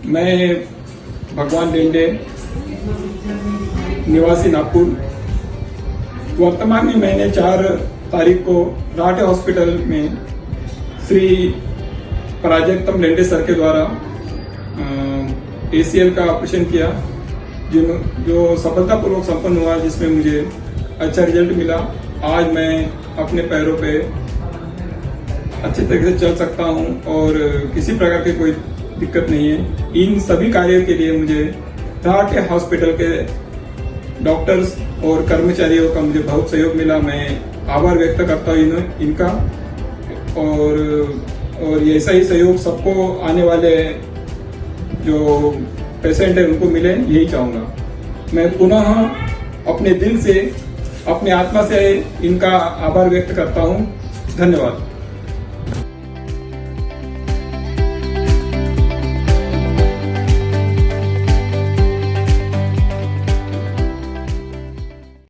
मैं भगवान लेंडे, निवासी नागपुर। वर्तमान में मैंने 4 तारीख को राहटे हॉस्पिटल में श्री प्राजक्तम लेंडे सर के द्वारा ACL का ऑपरेशन किया, जो सफलतापूर्वक संपन्न हुआ, जिसमें मुझे अच्छा रिजल्ट मिला। आज मैं अपने पैरों पे अच्छे तरीके से चल सकता हूं और किसी प्रकार की कोई दिक्कत नहीं है। इन सभी कार्यों के लिए मुझे राहटे हॉस्पिटल के डॉक्टर्स और कर्मचारियों का मुझे बहुत सहयोग मिला। मैं आभार व्यक्त करता हूँ इनका, और ऐसा ही सहयोग सबको आने वाले जो पेशेंट है उनको मिले, यही चाहूँगा। मैं पुनः अपने दिल से, अपने आत्मा से इनका आभार व्यक्त करता हूँ। धन्यवाद।